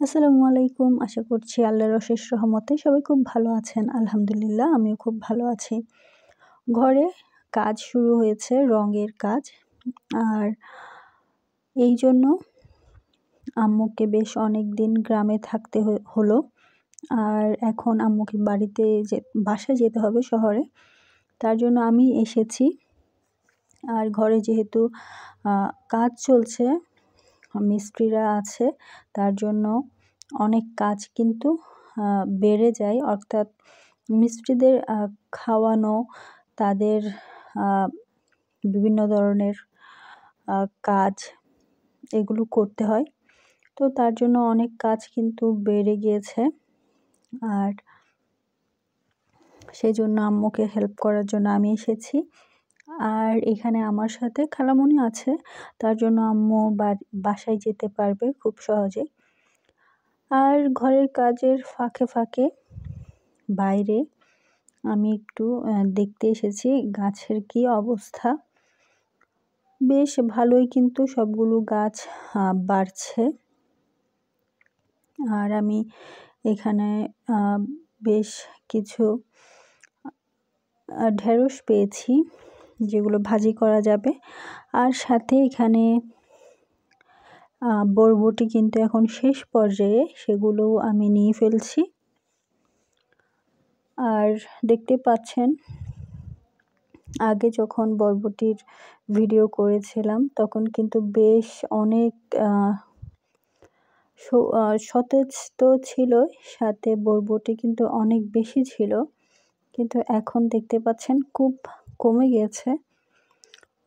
আসসালামু আলাইকুম। আশা করছি আল্লাহর অশেষ রহমতে সবাই খুব ভালো আছেন। আলহামদুলিল্লাহ আমিও খুব ভালো আছি। ঘরে কাজ শুরু হয়েছে, রঙের কাজ। আর এইজন্য আম্মুকে বেশ অনেকদিন গ্রামে থাকতে হলো। আর এখন আম্মুকে বাসায় যেতে হবে শহরে। তার জন্য আমি এসেছি। আর ঘরে যেহেতু কাজ চলছে, মিস্ত্রিরা আছে, তার জন্য অনেক কাজ কিন্তু বেড়ে যায়। অর্থাৎ মিস্ত্রিদের খাওয়ানো, তাদের বিভিন্ন ধরনের কাজ এগুলো করতে হয়। তো তার জন্য অনেক কাজ কিন্তু বেড়ে গিয়েছে। আর সেজন্য আম্মুকে হেল্প করার জন্য আমি এসেছি। আর এখানে আমার সাথে খালামণি আছে, তার জন্য আম্মু বাসায় যেতে পারবে খুব সহজেই। আর ঘরের কাজের ফাঁকে ফাঁকে বাইরে আমি একটু দেখতে এসেছি গাছের কি অবস্থা। বেশ ভালোই কিন্তু সবগুলো গাছ বাড়ছে। আর আমি এখানে বেশ কিছু ঢেঁড়স পেয়েছি, যেগুলো ভাজি করা যাবে। আর সাথে এখানে বরবটি কিন্তু এখন শেষ পর্যায়ে, সেগুলো আমি নিয়ে ফেলছি। আর দেখতে পাচ্ছেন, আগে যখন বরবটির ভিডিও করেছিলাম তখন কিন্তু বেশ অনেক সতেজ তো ছিল, সাথে বরবটি কিন্তু অনেক বেশি ছিল। কিন্তু এখন দেখতে পাচ্ছেন খুব কমে গেছে,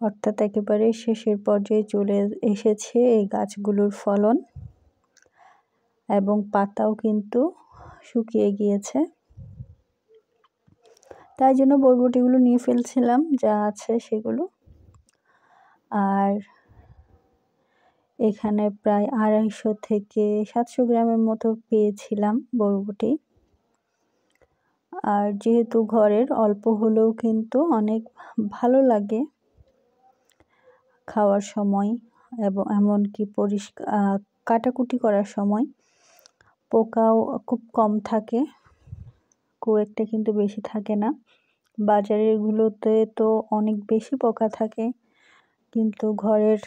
অর্থাৎ একেবারে শেষের পর্যায়ে চলে এসেছে এই গাছগুলোর ফলন, এবং পাতাও কিন্তু শুকিয়ে গিয়েছে। তাই জন্য বরবটিগুলো নিয়ে ফেলছিলাম যা আছে সেগুলো। আর এখানে প্রায় 250 থেকে 700 গ্রামের মতো পেয়েছিলাম বরবটি। আর যেহেতু ঘরের, অল্প হলেও কিন্তু অনেক ভালো লাগে খাওয়ার সময়, এবং এমনকি কাটাকুটি করার সময় পোকাও খুব কম থাকে, খুব একটা কিন্তু বেশি থাকে না। বাজারেরগুলোতে তো অনেক বেশি পোকা থাকে, কিন্তু ঘরের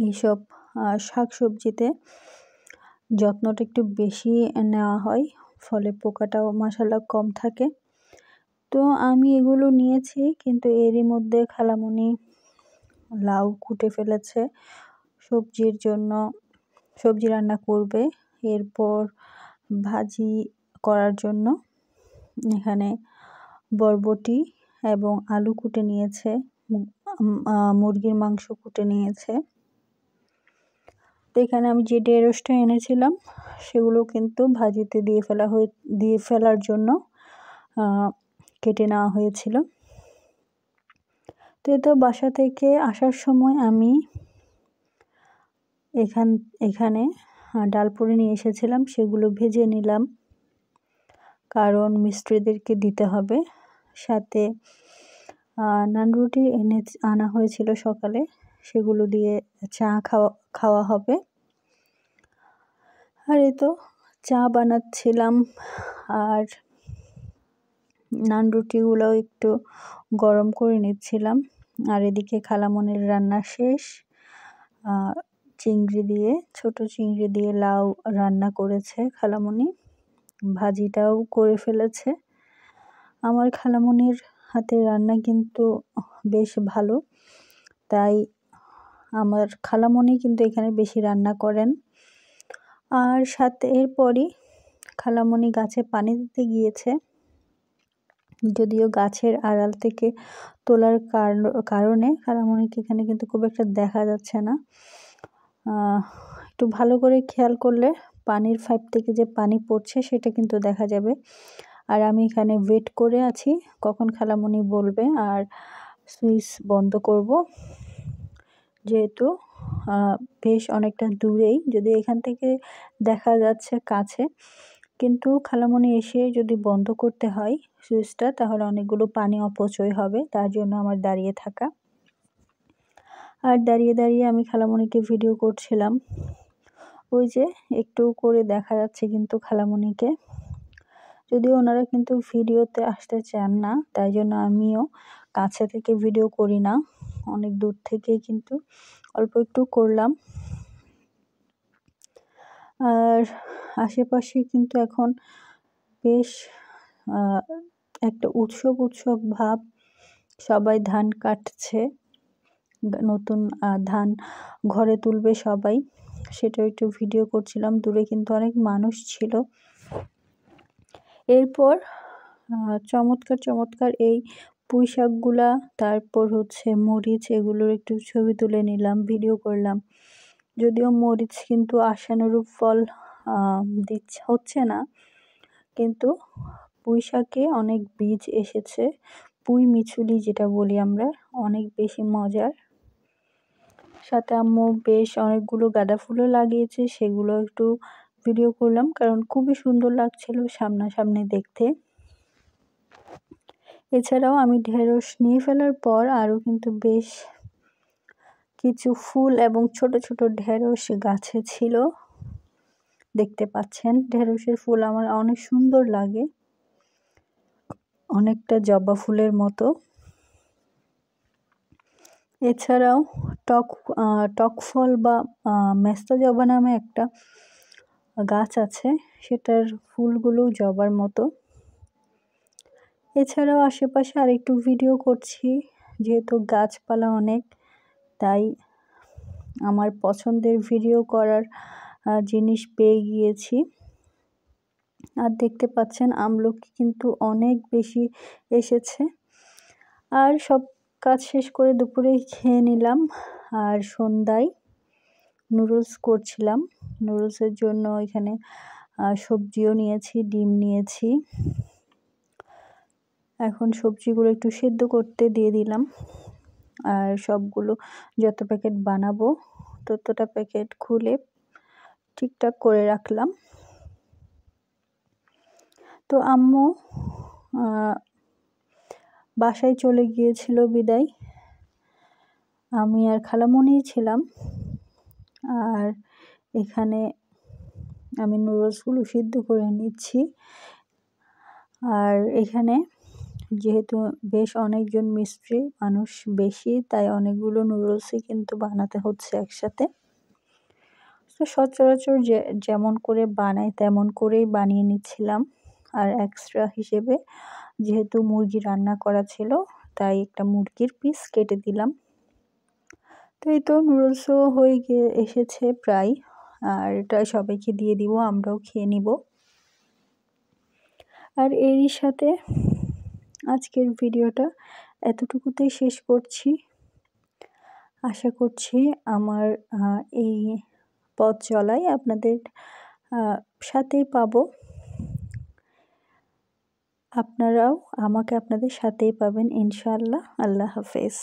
এইসব শাকসবজিতে যত্নটা একটু বেশি নেওয়া হয়, ফলে পোকাটাও মাশাআল্লাহ কম থাকে। তো আমি এগুলো নিয়েছি, কিন্তু এরই মধ্যে খালামণি লাউ কুটে ফেলেছে সবজির জন্য, সবজি রান্না করবে। এরপর ভাজি করার জন্য এখানে বরবটি এবং আলু কুটে নিয়েছে, মুরগির মাংস কুটে নিয়েছে। তো এখানে আমি যে ঢেঁড়সটা এনেছিলাম সেগুলো কিন্তু ভাজিতে দিয়ে ফেলার জন্য কেটে নেওয়া হয়েছিল। তো বাসা থেকে আসার সময় আমি এখানে ডালপুরি নিয়ে এসেছিলাম, সেগুলো ভেজে নিলাম, কারণ মিস্ত্রিদেরকে দিতে হবে। সাথে নান রুটি আনা হয়েছিল সকালে, সেগুলো দিয়ে চা খাওয়া হবে। আর তো চা বানাচ্ছিলাম, আর নান রুটিগুলোও একটু গরম করে নিচ্ছিলাম। আর এদিকে খালামণির রান্না শেষ, ছোট চিংড়ি দিয়ে লাউ রান্না করেছে খালামণি, ভাজিটাও করে ফেলেছে। আমার খালামণির হাতের রান্না কিন্তু বেশ ভালো, তাই আমার খালামণি কিন্তু এখানে বেশি রান্না করেন। আর সাথে এরপরই খালামণি গাছে পানি দিতে গিয়েছে, যদিও গাছের আড়াল থেকে তোলার কারণে খালামণিকে এখানে কিন্তু খুব একটা দেখা যাচ্ছে না। একটু ভালো করে খেয়াল করলে পানির পাইপ থেকে যে পানি পড়ছে সেটা কিন্তু দেখা যাবে। আর আমি এখানে ওয়েট করে আছি কখন খালামণি বলবে আর সুইচ বন্ধ করব, যেহেতু বেশ অনেকটা দূরেই, যদি এখান থেকে দেখা যাচ্ছে কাছে, কিন্তু খালামণি এসে যদি বন্ধ করতে হয় সুইচটা, তাহলে অনেকগুলো পানি অপচয় হবে। তার জন্য আমার দাঁড়িয়ে থাকা। আর দাঁড়িয়ে দাঁড়িয়ে আমি খালামণিকে ভিডিও করছিলাম। ওই যে একটু করে দেখা যাচ্ছে কিন্তু খালামণিকে, যদিও ওনারা কিন্তু ভিডিওতে আসতে চান না, তাই জন্য আমিও কাছে থেকে ভিডিও করি না, অনেক দূর থেকেই কিন্তু অল্প একটু করলাম। আর আশেপাশে কিন্তু এখন বেশ একটা উৎসব ভাব, সবাই ধান কাটছে, নতুন ধান ঘরে তুলবে সবাই, সেটা একটু ভিডিও করছিলাম। দূরে কিন্তু অনেক মানুষ ছিল। এরপর চমৎকার এই পুঁই শাকগুলা, তারপর হচ্ছে মরিচ, এগুলোর একটু ছবি তুলে নিলাম, ভিডিও করলাম। যদিও মরিচ কিন্তু আশানুরূপ ফল হচ্ছে না, কিন্তু পুঁই শাকে অনেক বীজ এসেছে, পুঁই মিছুলি যেটা বলি আমরা, অনেক বেশি মজার। সাথে আম্মু বেশ অনেকগুলো গাঁদা ফুলও লাগিয়েছে, সেগুলো একটু ভিডিও করলাম, কারণ খুবই সুন্দর লাগছিল সামনাসামনি দেখতে। এছাড়াও আমি ঢেঁড়স নিয়ে ফেলার পর আরও কিন্তু বেশ কিছু ফুল এবং ছোট ছোট ঢেঁড়স গাছে ছিল, দেখতে পাচ্ছেন। ঢেঁড়সের ফুল আমার অনেক সুন্দর লাগে, অনেকটা জবা ফুলের মতো। এছাড়াও টক ফল বা মেস্তা জবা নামে একটা গাছ আছে, সেটার ফুলগুলো জবার মতো। এছাড়াও আশেপাশে আরেকটু ভিডিও করছি, যেহেতু গাছপালা অনেক, তাই আমার পছন্দের ভিডিও করার জিনিস পেয়ে গিয়েছি। আর দেখতে পাচ্ছেন আমলকি কিন্তু অনেক বেশি এসেছে। আর সব কাজ শেষ করে দুপুরে খেয়ে নিলাম, আর সন্ধ্যায় নুডলস করছিলাম। নুডলসের জন্য এখানে সবজিও নিয়েছি, ডিম নিয়েছি। এখন সবজিগুলো একটু সেদ্ধ করতে দিয়ে দিলাম, আর সবগুলো যত প্যাকেট বানাবো ততটা প্যাকেট খুলে ঠিকঠাক করে রাখলাম। তো আম্মু বাসায় চলে গিয়েছিল বিদায়, আমি আর খালামণি ছিলাম। আর এখানে আমি নুডলসগুলো সিদ্ধ করে নিচ্ছি। আর এখানে যেহেতু বেশ অনেকজন মিস্ত্রি মানুষ বেশি, তাই অনেকগুলো নুডলসই কিন্তু বানাতে হচ্ছে একসাথে। তো সচরাচর যেমন করে বানাই তেমন করেই বানিয়ে নিচ্ছিলাম। আর এক্সট্রা হিসেবে যেহেতু মুরগি রান্না করা ছিল, তাই একটা মুরগির পিস কেটে দিলাম। তো এই তো নুডলসও হয়ে এসেছে প্রায়, আর এটা সবাইকে দিয়ে দিব, আমরাও খেয়ে নিব। আর এরই সাথে আজকের ভিডিওটা এতটুকুতেই শেষ করছি। আশা করছি আমার এই পথ চলায় আপনাদের সাথেই পাবো, আপনারাও আমাকে আপনাদের সাথেই পাবেন ইনশাআল্লাহ। আল্লাহ হাফেজ।